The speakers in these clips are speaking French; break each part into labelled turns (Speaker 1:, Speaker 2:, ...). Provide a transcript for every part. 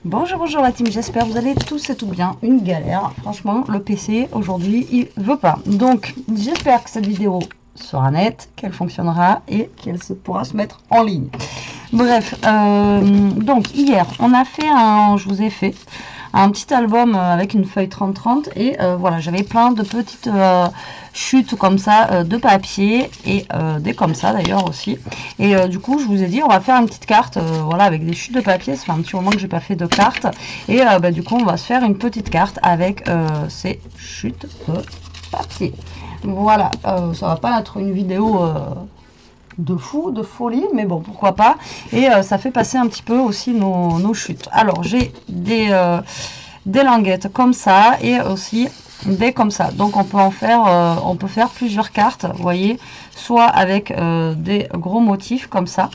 Speaker 1: Bonjour, bonjour la team, j'espère que vous allez tous et tout bien. Une galère, franchement, le PC aujourd'hui, il veut pas. Donc, j'espère que cette vidéo sera nette, qu'elle fonctionnera et qu'elle pourra se mettre en ligne. Bref, donc hier, on a fait je vous ai fait un petit album avec une feuille 30-30 et voilà, j'avais plein de petites chutes comme ça de papier et des comme ça d'ailleurs aussi. Et du coup, je vous ai dit, on va faire une petite carte, voilà, avec des chutes de papier. Ça fait un petit moment que j'ai pas fait de carte et du coup, on va se faire une petite carte avec ces chutes de papier. Voilà, ça va pas être une vidéo de fou, de folie, mais bon, pourquoi pas. Et ça fait passer un petit peu aussi nos chutes. Alors, j'ai des languettes comme ça et aussi des comme ça. Donc, on peut en faire, on peut faire plusieurs cartes, vous voyez, soit avec des gros motifs comme ça,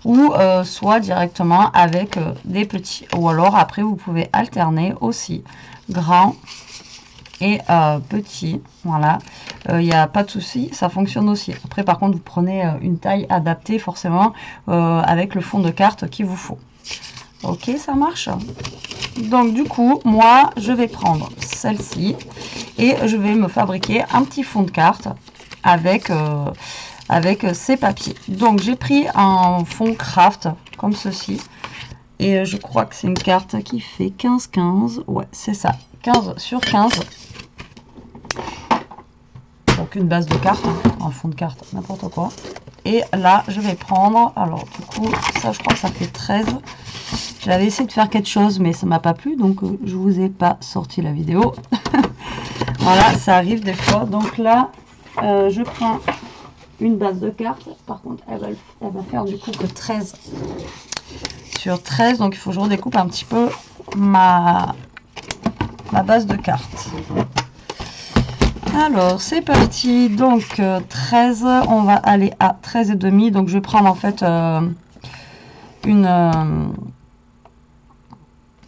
Speaker 1: ou soit directement avec des petits. Ou alors, après, vous pouvez alterner aussi grand et petit, voilà, il n'y a pas de souci, ça fonctionne aussi. Après par contre vous prenez une taille adaptée forcément avec le fond de carte qu'il vous faut. Ok, ça marche. Donc du coup moi je vais prendre celle-ci et je vais me fabriquer un petit fond de carte avec ces papiers. Donc j'ai pris un fond craft comme ceci et je crois que c'est une carte qui fait 15-15, ouais c'est ça, 15 sur 15. Donc une base de carte, hein, un fond de carte, n'importe quoi. Et là, je vais prendre, alors du coup, ça je crois que ça fait 13. J'avais essayé de faire quelque chose, mais ça m'a pas plu, donc je vous ai pas sorti la vidéo. Voilà, ça arrive des fois. Donc là, je prends une base de carte. Par contre, elle va faire du coup que 13 sur 13. Donc il faut que je redécoupe un petit peu ma base de carte. Alors c'est parti, donc 13, on va aller à 13 et demi, donc je vais prendre en fait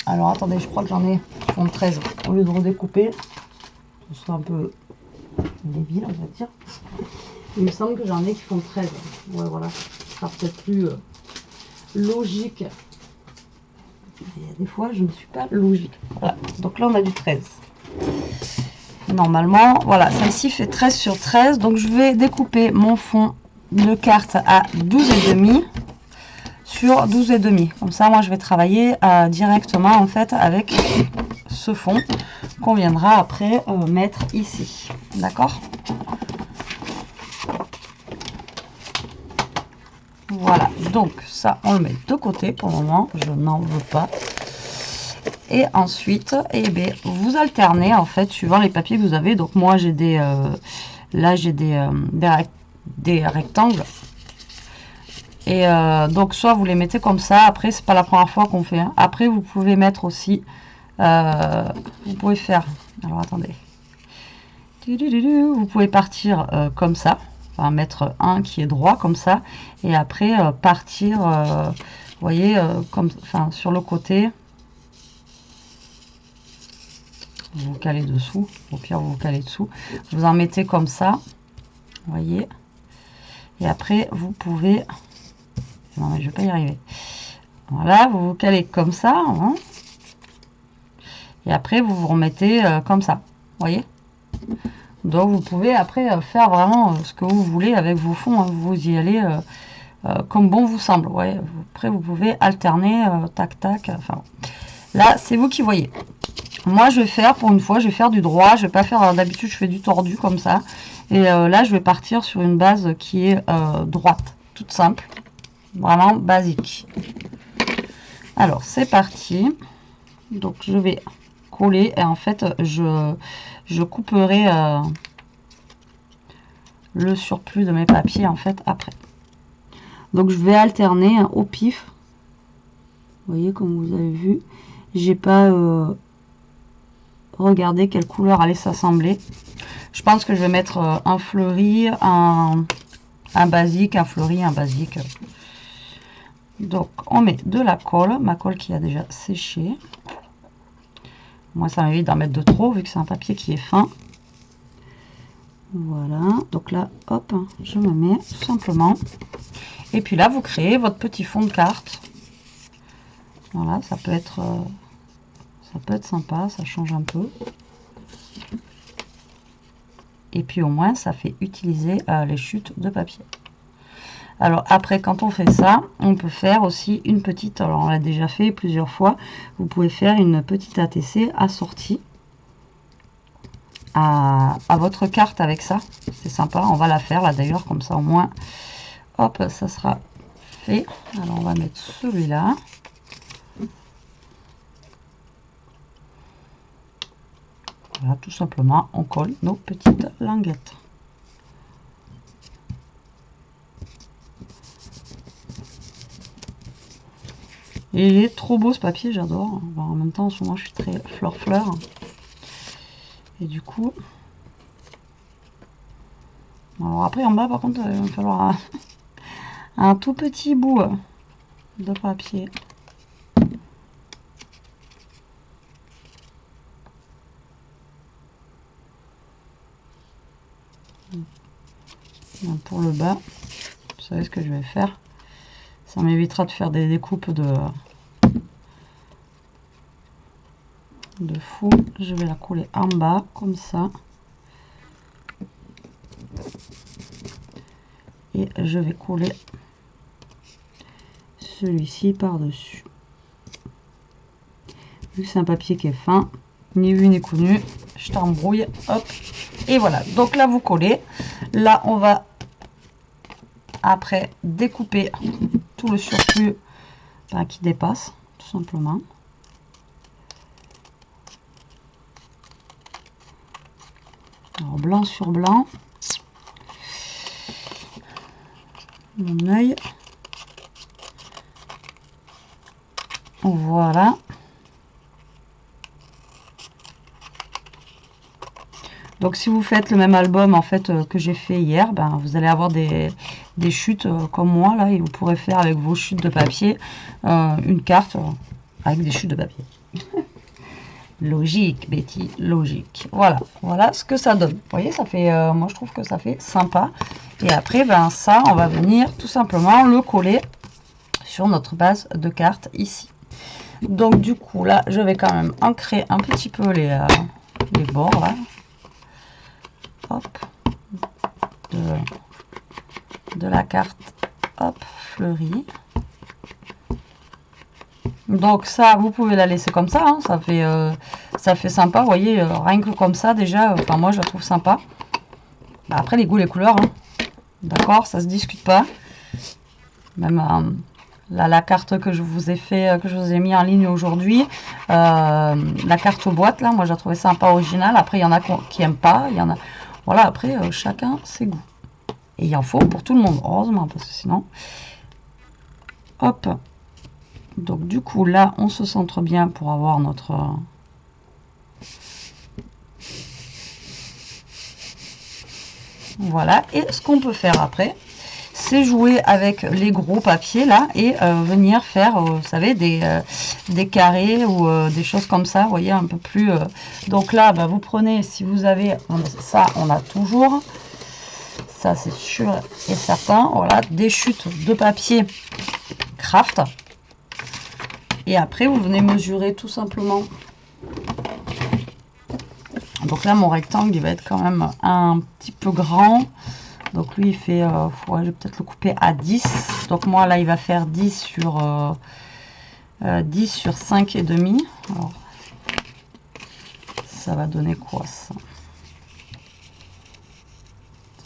Speaker 1: alors attendez, je crois que j'en ai en 13, au lieu de redécouper, ce sera un peu débile on va dire, il me semble que j'en ai qui font 13, ouais voilà, ce sera peut-être plus logique, et des fois je ne suis pas logique, voilà, donc là on a du 13. Normalement, voilà, celle-ci fait 13 sur 13. Donc, je vais découper mon fond de carte à 12,5 sur 12,5. Comme ça, moi, je vais travailler directement, en fait, avec ce fond qu'on viendra après mettre ici. D'accord? Voilà. Donc, ça, on le met de côté pour le moment. Je n'en veux pas. Et ensuite, eh bien, vous alternez en fait suivant les papiers que vous avez. Donc moi j'ai des là j'ai des rectangles. Et donc soit vous les mettez comme ça. Après c'est pas la première fois qu'on fait. Hein. Après vous pouvez mettre aussi. Vous pouvez faire. Alors attendez. Vous pouvez partir comme ça. Enfin mettre un qui est droit comme ça. Et après partir. Vous voyez comme enfin sur le côté. Vous vous calez dessous, au pire vous vous calez dessous, vous en mettez comme ça, vous voyez, et après vous pouvez, non mais je vais pas y arriver, voilà, vous vous calez comme ça, hein, et après vous vous remettez comme ça, vous voyez, donc vous pouvez après faire vraiment ce que vous voulez avec vos fonds, hein, vous y allez comme bon vous semble, ouais. Après vous pouvez alterner, tac tac, enfin, là c'est vous qui voyez. Moi, je vais faire, pour une fois, je vais faire du droit. Je vais pas faire, d'habitude, je fais du tordu comme ça. Et là, je vais partir sur une base qui est droite, toute simple. Vraiment basique. Alors, c'est parti. Donc, je vais coller. Et en fait, je couperai le surplus de mes papiers, en fait, après. Donc, je vais alterner au pif. Vous voyez, comme vous avez vu, j'ai pas... regardez quelle couleur allait s'assembler. Je pense que je vais mettre un fleuri, un basique, un fleuri, un basique. Donc on met de la colle, ma colle qui a déjà séché. Moi ça m'évite d'en mettre de trop vu que c'est un papier qui est fin. Voilà, donc là hop, je me mets tout simplement. Et puis là vous créez votre petit fond de carte. Voilà, ça peut être sympa, ça change un peu. Et puis au moins, ça fait utiliser les chutes de papier. Alors après, quand on fait ça, on peut faire aussi une petite, alors on l'a déjà fait plusieurs fois, vous pouvez faire une petite ATC assortie à votre carte avec ça. C'est sympa, on va la faire là d'ailleurs, comme ça au moins, hop, ça sera fait. Alors on va mettre celui-là. Voilà, tout simplement, on colle nos petites languettes. Et il est trop beau ce papier, j'adore. En même temps, en ce moment, je suis très fleur. Et du coup... Alors après, en bas, par contre, il va me falloir un tout petit bout de papier. Pour le bas, vous savez ce que je vais faire. Ça m'évitera de faire des découpes de fou. Je vais la coller en bas comme ça et je vais coller celui-ci par dessus. Vu que c'est un papier qui est fin, ni vu ni connu, je t'embrouille, hop, et voilà. Donc là vous collez, là on va après découper tout le surplus qui dépasse tout simplement. Alors blanc sur blanc, mon œil, voilà. Donc si vous faites le même album en fait que j'ai fait hier, ben, vous allez avoir des chutes comme moi là, et vous pourrez faire avec vos chutes de papier une carte avec des chutes de papier. Logique Betty, logique. Voilà, voilà ce que ça donne. Vous voyez, ça fait, moi je trouve que ça fait sympa. Et après, ben ça, on va venir tout simplement le coller sur notre base de cartes ici. Donc du coup là, je vais quand même ancrer un petit peu les bords là. Hop, de la carte, hop, fleurie. Donc ça, vous pouvez la laisser comme ça, hein, ça fait sympa, vous voyez, rien que comme ça déjà, enfin moi je la trouve sympa. Bah, après les goûts, les couleurs, hein, d'accord, ça se discute pas. Même là, la carte que je vous ai fait, que je vous ai mis en ligne aujourd'hui, la carte boîte là, moi je la trouvais sympa, originale. Après il y en a qui aiment pas, il y en a, voilà, après chacun ses goûts. Et il en faut pour tout le monde, heureusement, parce que sinon, hop. Donc du coup là on se centre bien pour avoir notre voilà. Et ce qu'on peut faire après, c'est jouer avec les gros papiers là et venir faire vous savez des carrés ou des choses comme ça, vous voyez, un peu plus donc là bah, vous prenez, si vous avez ça, on a toujours ça, c'est sûr et certain, voilà, des chutes de papier craft. Et après, vous venez mesurer tout simplement. Donc là, mon rectangle, il va être quand même un petit peu grand. Donc lui, il fait... je vais peut-être le couper à 10. Donc moi, là, il va faire 10 sur 5,5. Alors, ça va donner quoi, ça?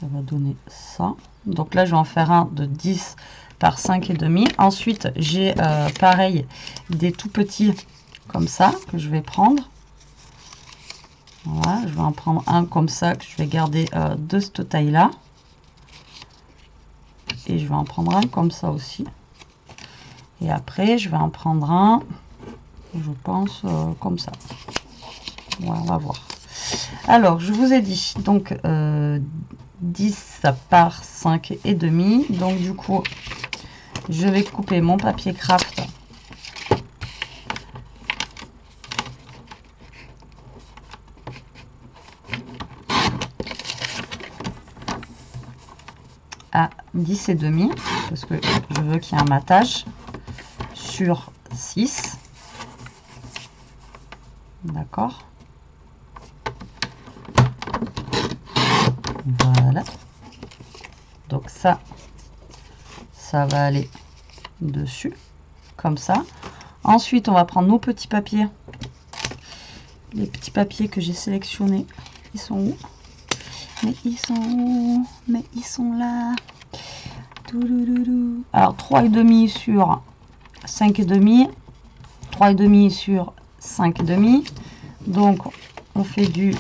Speaker 1: Ça va donner ça. Donc là, je vais en faire un de 10 par 5,5. Ensuite, j'ai pareil des tout petits comme ça que je vais prendre. Voilà, je vais en prendre un comme ça que je vais garder de cette taille là. Et je vais en prendre un comme ça aussi. Et après, je vais en prendre un, je pense, comme ça. Voilà, on va voir. Alors, je vous ai dit, donc 10 par 5,5. Donc du coup, je vais couper mon papier craft à 10,5 parce que je veux qu'il y ait un matage sur 6. D'accord. Voilà. Donc ça va aller dessus, comme ça. Ensuite, on va prendre nos petits papiers. Les petits papiers que j'ai sélectionnés. Ils sont où? Mais ils sont où? Mais ils sont là. Alors, 3,5 sur 5,5. 3,5 sur 5,5. Donc, on fait du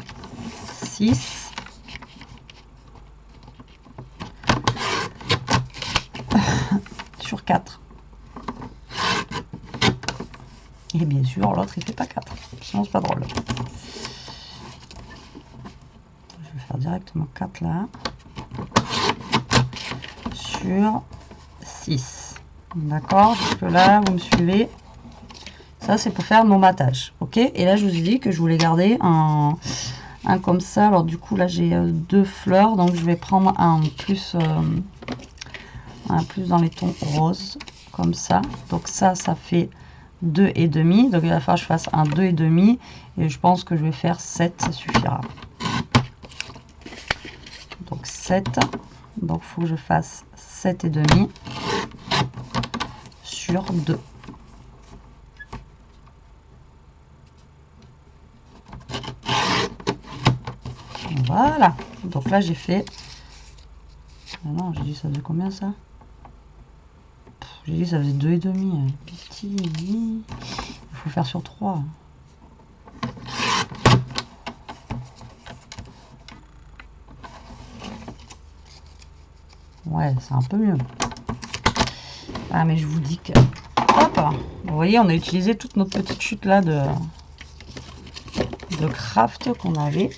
Speaker 1: 6. Sur 4. Et bien sûr, l'autre, il fait pas 4. Sinon, c'est pas drôle. Je vais faire directement 4 là. Sur 6. D'accord? Jusque là, vous me suivez. Ça, c'est pour faire nos matages. Ok? Et là, je vous ai dit que je voulais garder un comme ça. Alors, du coup, là, j'ai 2 fleurs. Donc, je vais prendre un plus dans les tons roses. Comme ça. Donc, ça fait 2,5. Donc, il va falloir que je fasse un 2,5. Et je pense que je vais faire 7. Ça suffira. Donc, 7. Donc, il faut que je fasse 7,5 sur 2. Voilà. Donc là, j'ai fait... Ah non, j'ai dit ça faisait combien ça? J'ai dit ça faisait 2,5. Petit. Il faut faire sur 3. Ouais, c'est un peu mieux. Ah, mais je vous dis que... Hop! Vous voyez, on a utilisé toute notre petite chute là de craft qu'on avait.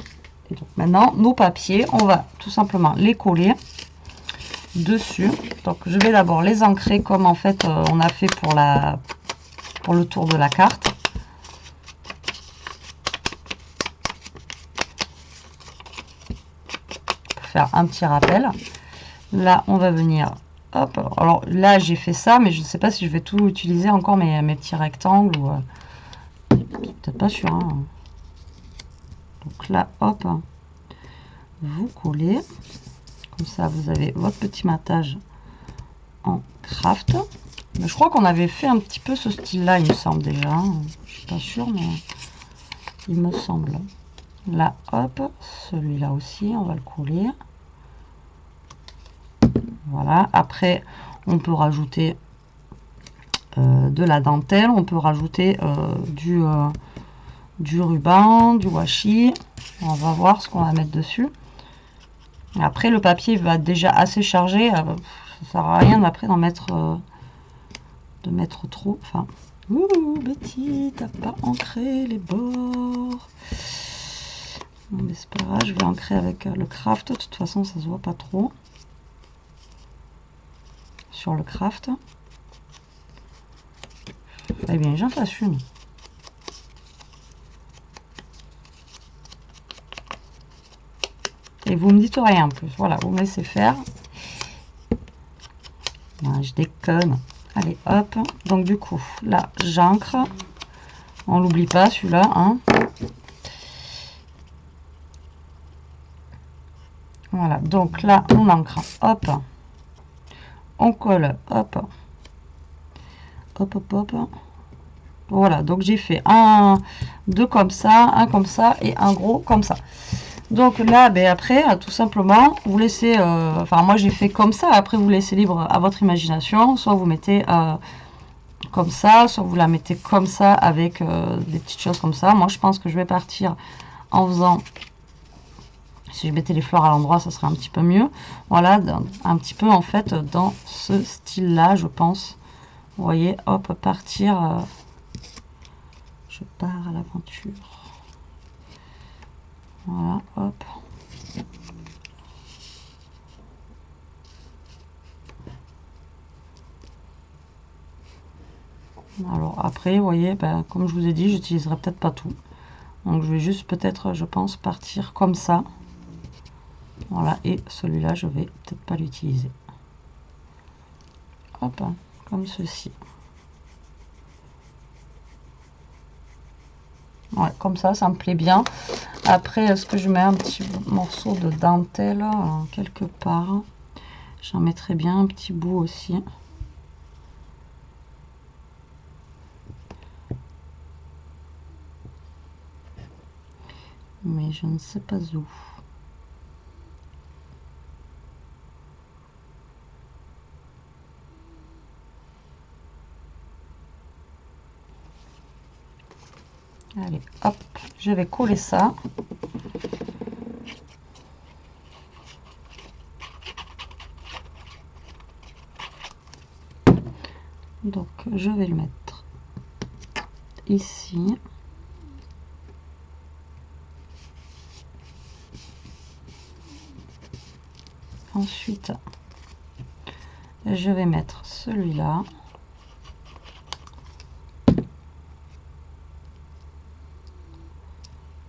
Speaker 1: Et donc maintenant, nos papiers, on va tout simplement les coller dessus. Donc je vais d'abord les ancrer comme en fait on a fait pour le tour de la carte. Pour faire un petit rappel. Là, on va venir... Hop, alors là j'ai fait ça, mais je ne sais pas si je vais tout utiliser encore mes petits rectangles ou peut-être pas sûr. Hein. Donc là, hop, vous collez, comme ça vous avez votre petit matage en craft. Mais je crois qu'on avait fait un petit peu ce style-là, il me semble déjà. Hein. Je suis pas sûre, mais il me semble. Là, hop, celui-là aussi, on va le coller. Voilà. Après, on peut rajouter de la dentelle, on peut rajouter du ruban, du washi. On va voir ce qu'on va mettre dessus. Après, le papier va déjà assez chargé. Ça ne sert à rien après d'en mettre, de mettre trop. Enfin, ouh, Betty, t'as pas ancré les bords. Non, mais c'est pas grave, je vais ancrer avec le craft. De toute façon, ça se voit pas trop sur le craft. Eh bien, j'en fasse une. Et vous me dites rien en plus. Voilà, vous me laissez faire. Non, je déconne. Allez, hop. Donc, du coup, là, j'ancre. On l'oublie pas, celui-là. Hein. Voilà, donc là, on ancre. Hop. On colle. Hop. Hop, hop, hop. Voilà, donc j'ai fait deux comme ça, un comme ça et un gros comme ça. Donc là, ben après, tout simplement, vous laissez, enfin moi j'ai fait comme ça, après vous laissez libre à votre imagination, soit vous mettez comme ça, soit vous la mettez comme ça avec des petites choses comme ça. Moi je pense que je vais partir en faisant, si je mettais les fleurs à l'endroit, ça serait un petit peu mieux. Voilà, un petit peu en fait dans ce style-là, je pense. Vous voyez, hop, partir, je pars à l'aventure. Voilà, hop. Alors après, vous voyez, ben, comme je vous ai dit, j'utiliserai peut-être pas tout. Donc je vais juste peut-être, je pense, partir comme ça. Voilà, et celui-là, je vais peut-être pas l'utiliser. Hop, comme ceci. Ouais, comme ça me plaît bien. Après, est-ce que je mets un petit morceau de dentelle quelque part? J'en mettrai bien un petit bout aussi. Mais je ne sais pas où. Allez, hop, je vais coller ça. Donc, je vais le mettre ici. Ensuite, je vais mettre celui-là.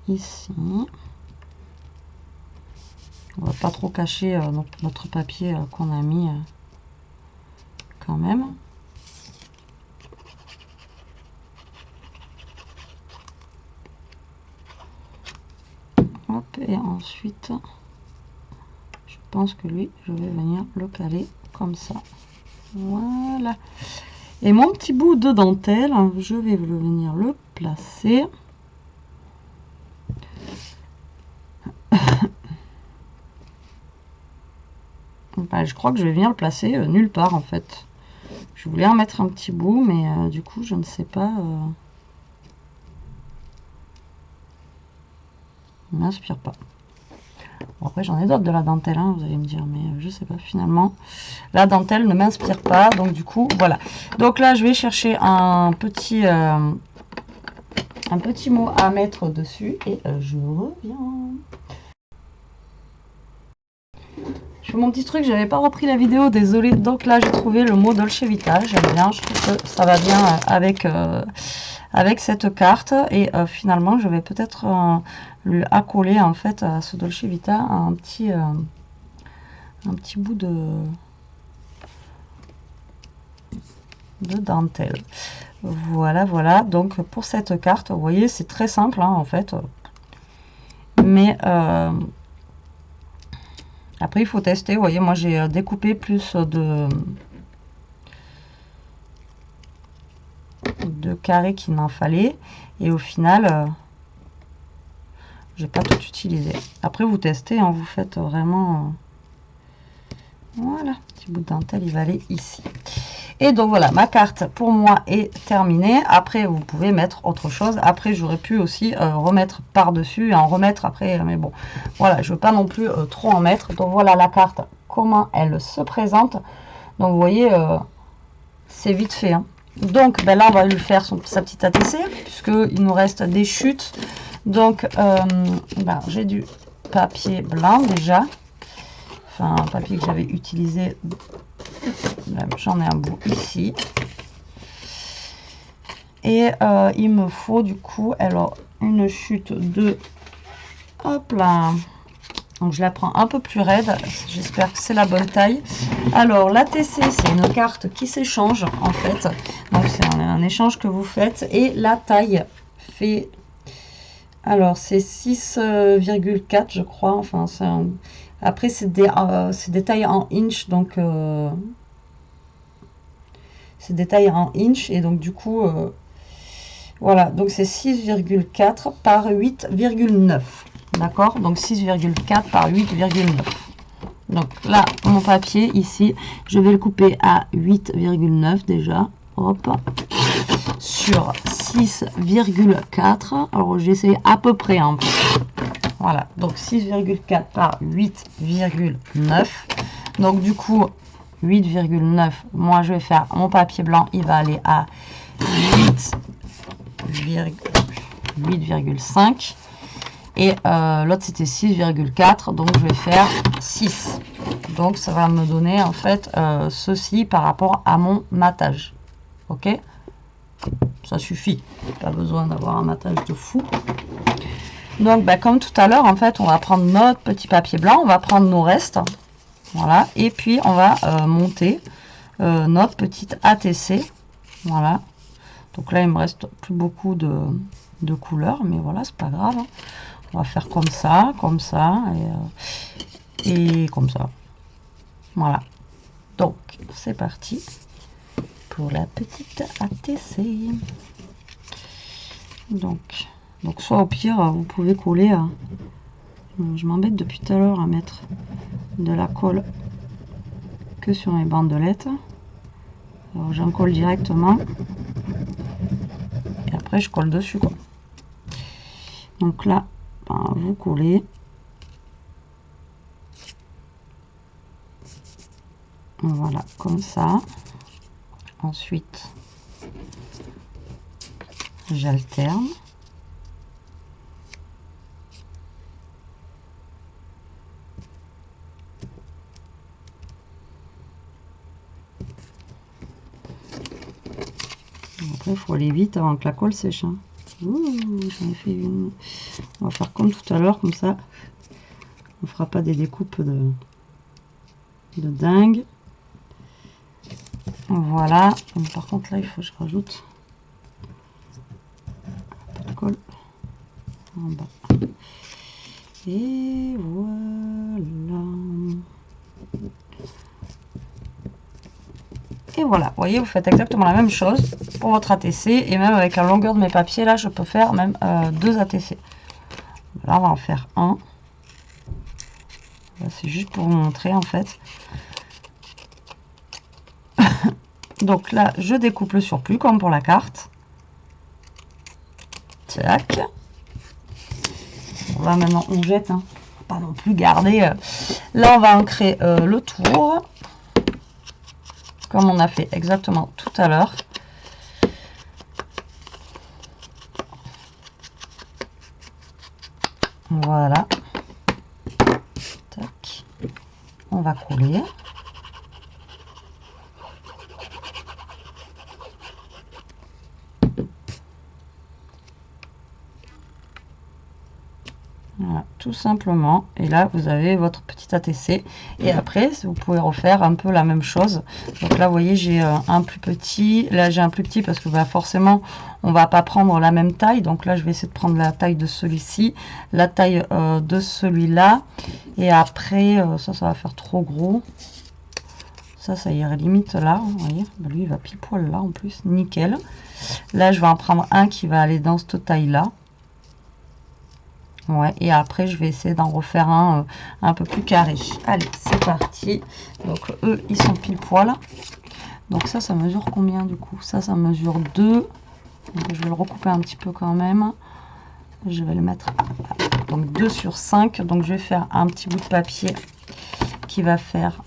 Speaker 1: Ici. On va pas trop cacher notre papier qu'on a mis quand même. Hop, et ensuite, je pense que lui, je vais venir le caler comme ça. Voilà. Et mon petit bout de dentelle, je vais venir le placer. Bah, je crois que je vais venir le placer nulle part en fait. Je voulais en mettre un petit bout, mais du coup, je ne sais pas. Il m'inspire pas. Bon, après, j'en ai d'autres de la dentelle, hein, vous allez me dire, mais je sais pas, finalement. La dentelle ne m'inspire pas, donc du coup, voilà. Donc là, je vais chercher un petit mot à mettre dessus et je reviens. Je fais mon petit truc, j'avais pas repris la vidéo, désolé. Donc là, j'ai trouvé le mot Dolce Vita, j'aime bien, je trouve que ça va bien avec cette carte. Et finalement, je vais peut-être lui accoler en fait à ce Dolce Vita un petit bout de dentelle. Voilà, voilà. Donc pour cette carte, vous voyez, c'est très simple hein, en fait. Mais après, il faut tester. Vous voyez, moi j'ai découpé plus de carrés qu'il n'en fallait. Et au final, j'ai pas tout utilisé. Après, vous testez, hein, vous faites vraiment... voilà, petit bout de dentelle, il va aller ici. Et donc voilà, ma carte pour moi est terminée. Après, vous pouvez mettre autre chose. Après, j'aurais pu aussi remettre par-dessus et en remettre après. Mais bon, voilà, je veux pas non plus trop en mettre. Donc voilà la carte, comment elle se présente. Donc vous voyez, c'est vite fait. Hein. Donc ben là, on va lui faire sa petite ATC, puisqu'il nous reste des chutes. Donc, ben, j'ai du papier blanc déjà. Enfin, un papier que j'avais utilisé. J'en ai un bout ici. Et il me faut du coup, alors, une chute de... hop là. Donc, je la prends un peu plus raide. J'espère que c'est la bonne taille. Alors, l'ATC, c'est une carte qui s'échange, en fait. Donc, c'est un échange que vous faites. Et la taille fait... alors, c'est 6,4, je crois. Enfin, c'est un... après, c'est des tailles en inch. Donc, c'est des tailles en inch. Et donc, du coup, voilà. Donc, c'est 6,4 par 8,9. D'accord, donc 6,4 par 8,9. Donc là, mon papier ici, je vais le couper à 8,9 déjà. Hop, sur 6,4. Alors j'essaie à peu près. Hein. Voilà, donc 6,4 par 8,9. Donc du coup, 8,9. Moi, je vais faire mon papier blanc. Il va aller à 8,5. Et l'autre c'était 6,4, donc je vais faire 6. Donc ça va me donner en fait ceci par rapport à mon matage. Ok, ça suffit, pas besoin d'avoir un matage de fou. Donc bah, comme tout à l'heure en fait, on va prendre notre petit papier blanc, on va prendre nos restes, voilà, et puis on va monter notre petite ATC, voilà. Donc là, il me reste plus beaucoup de couleurs, mais voilà, c'est pas grave. On va faire comme ça et comme ça. Voilà. Donc, c'est parti pour la petite ATC. Donc soit au pire, vous pouvez coller. Je m'embête depuis tout à l'heure à mettre de la colle que sur mes bandelettes. Alors j'en colle directement. Et après, je colle dessus, quoi. Donc là, ben, vous collez. Voilà, comme ça. Ensuite, j'alterne. Après, il faut aller vite avant que la colle sèche. Hein. J'en ai fait une. On va faire comme tout à l'heure, comme ça. On fera pas des découpes de dingue. Voilà. Donc, par contre, là, il faut que je rajoute un peu de colle en bas. Et voilà. Et voilà, vous voyez, vous faites exactement la même chose pour votre ATC. Et même avec la longueur de mes papiers, là, je peux faire même 2 ATC. Là, on va en faire un. C'est juste pour vous montrer, en fait. Donc là, je découpe le surplus, comme pour la carte. Tac. Là, maintenant, on jette. Hein. Pas non plus garder. Là, on va ancrer le tour. Comme on a fait exactement tout à l'heure. Voilà. Tac. On va coller. Voilà, tout simplement. Et là, vous avez votre petit ATC. Et après, vous pouvez refaire un peu la même chose. Donc là, vous voyez, j'ai un plus petit. Là, j'ai un plus petit parce que bah, forcément, on va pas prendre la même taille. Donc là, je vais essayer de prendre la taille de celui-ci, la taille de celui-là. Et après, ça va faire trop gros. Ça irait limite là. Vous voyez, bah, lui, il va pile poil là en plus. Nickel. Là, je vais en prendre un qui va aller dans cette taille-là. Ouais, et après je vais essayer d'en refaire un peu plus carré. Allez, c'est parti. Donc eux, ils sont pile poil. Donc ça mesure combien du coup? Ça mesure 2. Donc, je vais le recouper un petit peu quand même. Je vais le mettre donc 2 sur 5. Donc je vais faire un petit bout de papier qui va faire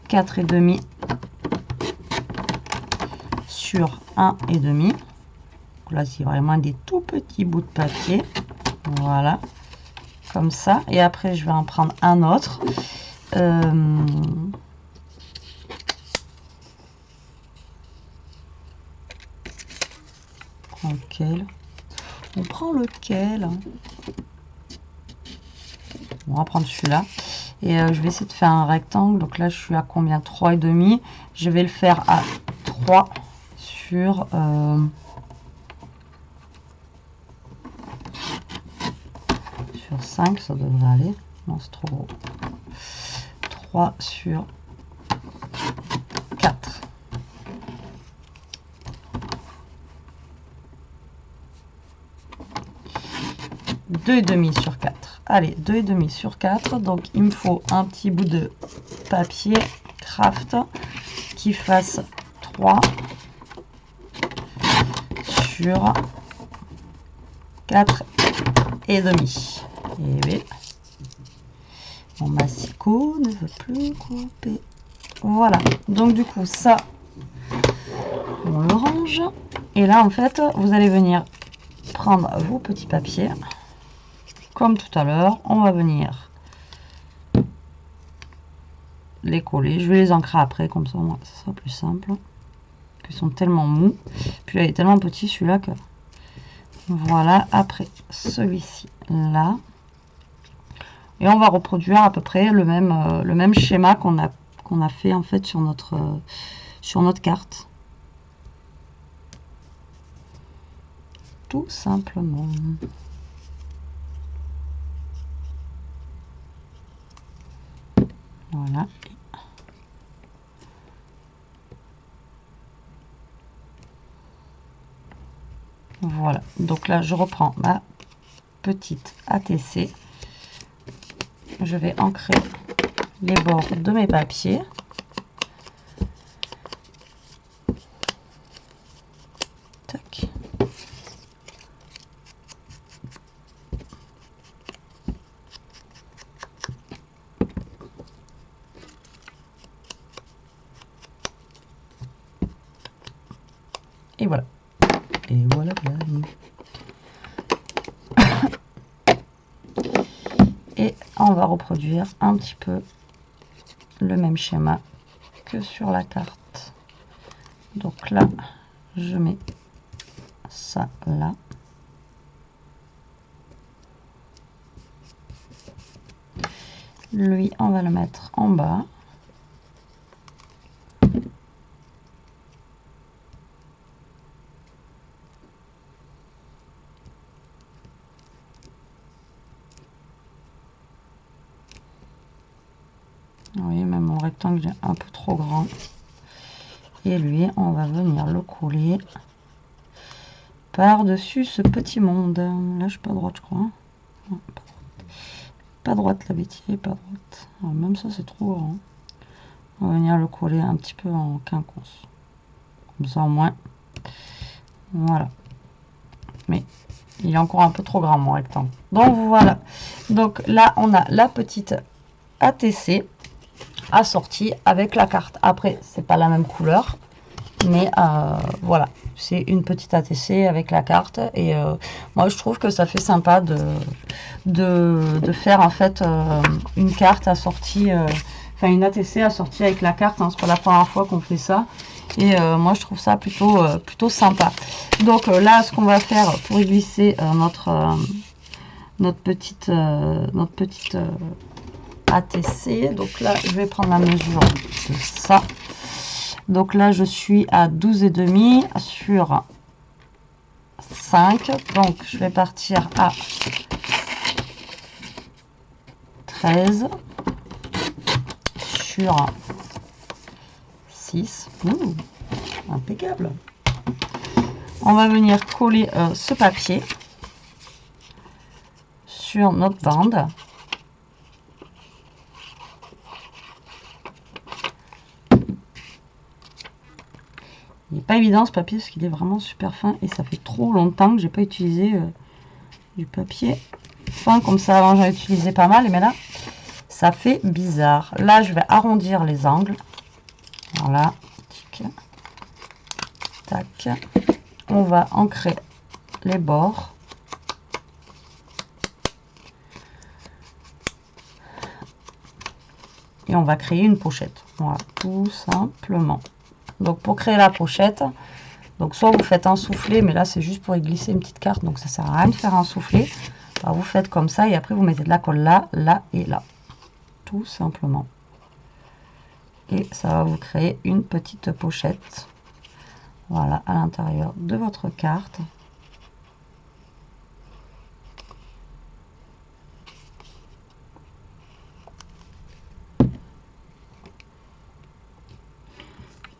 Speaker 1: 4,5 sur 1,5. Là, c'est vraiment des tout petits bouts de papier. Voilà, comme ça. Et après, je vais en prendre un autre. Lequel? On prend lequel? On va prendre celui-là. Et je vais essayer de faire un rectangle. Donc là, je suis à combien? 3,5. Je vais le faire à 3 sur 5, ça devrait aller. Non, c'est trop gros. 3 sur 4. Deux et demi sur 4. Allez, 2,5 sur 4. Donc, il me faut un petit bout de papier craft qui fasse 3 sur 4,5. Et oui. Mon massicot ne veut plus couper. Voilà. Donc, du coup, ça, on le range. Et là, en fait, vous allez venir prendre vos petits papiers. Comme tout à l'heure, on va venir les coller. Je vais les ancrer après, comme ça, ça sera plus simple. Ils sont tellement mous. Puis là, il est tellement petit celui-là que... Voilà, après celui-ci là. Et on va reproduire à peu près le même schéma qu'on qu'on a fait en fait sur notre carte. Tout simplement. Voilà. Voilà, donc là je reprends ma petite ATC. Je vais ancrer les bords de mes papiers. Tac. Et voilà. Et voilà. Et on va reproduire un petit peu le même schéma que sur la carte. Donc là, je mets ça là. Lui, on va le mettre en bas. Vous voyez, même mon rectangle est un peu trop grand. Et lui, on va venir le coller par-dessus ce petit monde. Là, je suis pas droite, je crois. Non, pas droite, la bêtise, pas droite. Alors, même ça, c'est trop grand. On va venir le coller un petit peu en quinconce. Comme ça, au moins. Voilà. Mais il est encore un peu trop grand, mon rectangle. Donc, voilà. Donc, là, on a la petite ATC assortie avec la carte. Après, c'est pas la même couleur. Mais voilà, c'est une petite ATC avec la carte. Et moi, je trouve que ça fait sympa de faire en fait une carte assortie, enfin une ATC assortie avec la carte. Hein, c'est pas la première fois qu'on fait ça. Et moi, je trouve ça plutôt sympa. Donc là, ce qu'on va faire pour y glisser notre petite ATC. Donc là, je vais prendre la mesure de ça. Donc là, je suis à 12,5 sur 5. Donc, je vais partir à 13 sur 6. Ouh, impeccable. On va venir coller ce papier sur notre bande. Il n'est pas évident ce papier parce qu'il est vraiment super fin et ça fait trop longtemps que j'ai pas utilisé du papier fin comme ça. Avant j'en utilisé pas mal, mais là ça fait bizarre. Là je vais arrondir les angles. Voilà. Tac. On va ancrer les bords. Et on va créer une pochette. Voilà, tout simplement. Donc pour créer la pochette, donc soit vous faites un soufflé, mais là c'est juste pour y glisser une petite carte, donc ça sert à rien de faire un soufflé. Alors, vous faites comme ça et après vous mettez de la colle là, là et là. Tout simplement. Et ça va vous créer une petite pochette. Voilà, à l'intérieur de votre carte.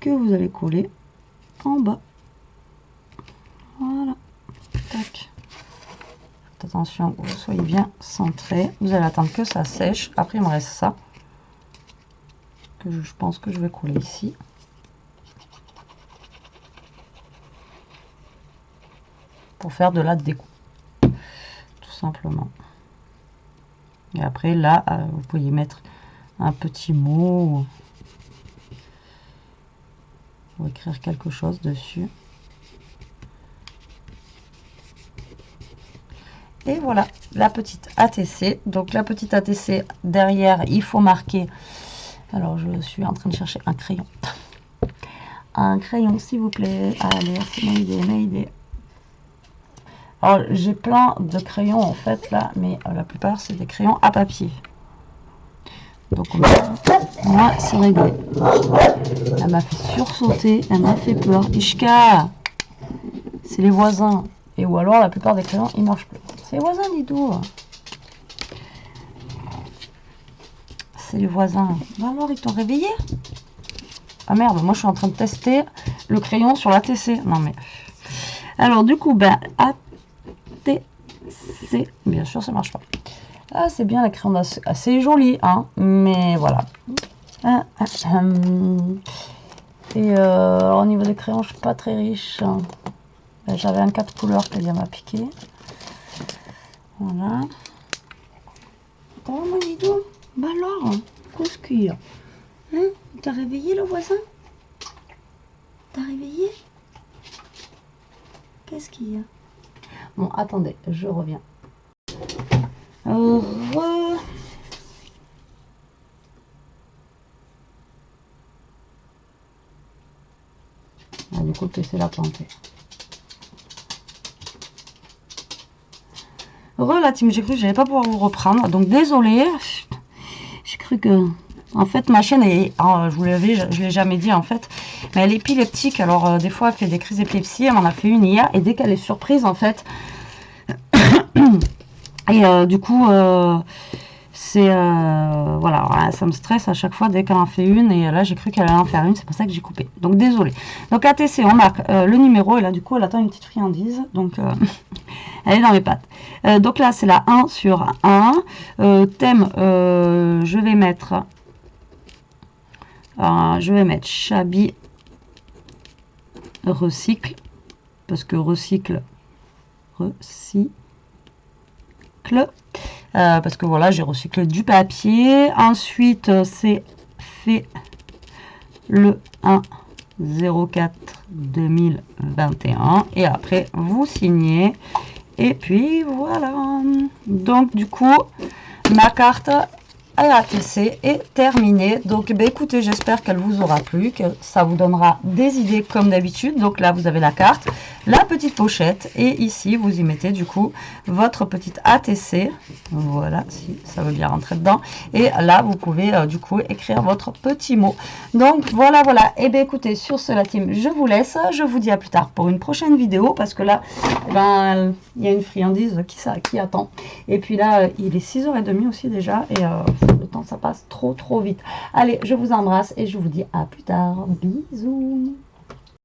Speaker 1: Que vous allez coller en bas. Voilà. Tac. Faites attention que vous soyez bien centré. Vous allez attendre que ça sèche. Après, il me reste ça. Que je pense que je vais coller ici. Pour faire de la déco. Tout simplement. Et après, là, vous pouvez mettre un petit mot. Ou écrire quelque chose dessus. Et voilà, la petite ATC. Donc la petite ATC, derrière, il faut marquer. Alors, je suis en train de chercher un crayon. Un crayon, s'il vous plaît. Allez, c'est ma idée, Alors, j'ai plein de crayons, en fait, là. Mais la plupart, c'est des crayons à papier. Donc moi c'est réglé. Elle m'a fait sursauter, elle m'a fait peur. Ishka, c'est les voisins. Et ou alors la plupart des crayons ils marchent plus. C'est les voisins, Didou. C'est les voisins. Ben alors ils t'ont réveillé? Ah merde, moi je suis en train de tester le crayon sur l'ATC. Non mais. Alors du coup, ben ATC, bien sûr ça marche pas. Ah c'est bien, les crayons assez jolis, hein. Mais voilà. Et au niveau des crayons, je suis pas très riche. Ben, j'avais un 4 couleurs que m'a piqué. Voilà. Oh mon Didou, bah alors, qu'est-ce qu'il y a? Hein? T'as réveillé le voisin? T'as réveillé? Qu'est-ce qu'il y a? Bon, attendez, je reviens. Ah, du coup, le PC l'a planté. La team, j'ai cru que j'allais pas pouvoir vous reprendre, donc désolé. J'ai cru que, en fait, ma chaîne est, je l'ai jamais dit en fait, mais elle est épileptique. Alors des fois, elle fait des crises d'épilepsie. Elle m'en a fait une hier, et dès qu'elle est surprise, en fait, et du coup, c'est voilà, ça me stresse à chaque fois dès qu'elle en fait une, et là j'ai cru qu'elle allait en faire une, c'est pour ça que j'ai coupé. Donc désolé. Donc ATC, on marque le numéro, et là du coup elle attend une petite friandise, donc elle est dans mes pattes. Donc là c'est la 1 sur 1. Thème, je vais mettre Chabi recycle, parce que recycle, parce que voilà, j'ai recyclé du papier. Ensuite c'est fait le 1/04/2021, et après vous signez, et puis voilà. Donc du coup ma carte ATC est terminée. Donc écoutez, j'espère qu'elle vous aura plu, que ça vous donnera des idées comme d'habitude. Donc là vous avez la carte, la petite pochette, et ici vous y mettez du coup votre petite ATC, voilà, si ça veut bien rentrer dedans, et là vous pouvez du coup écrire votre petit mot. Donc voilà. Et bien écoutez, sur ce la team, je vous laisse, je vous dis à plus tard pour une prochaine vidéo, parce que là il y a une friandise qui attend, et puis là il est 6h30 aussi déjà, et le temps ça passe trop vite. Allez, je vous embrasse et je vous dis à plus tard, bisous.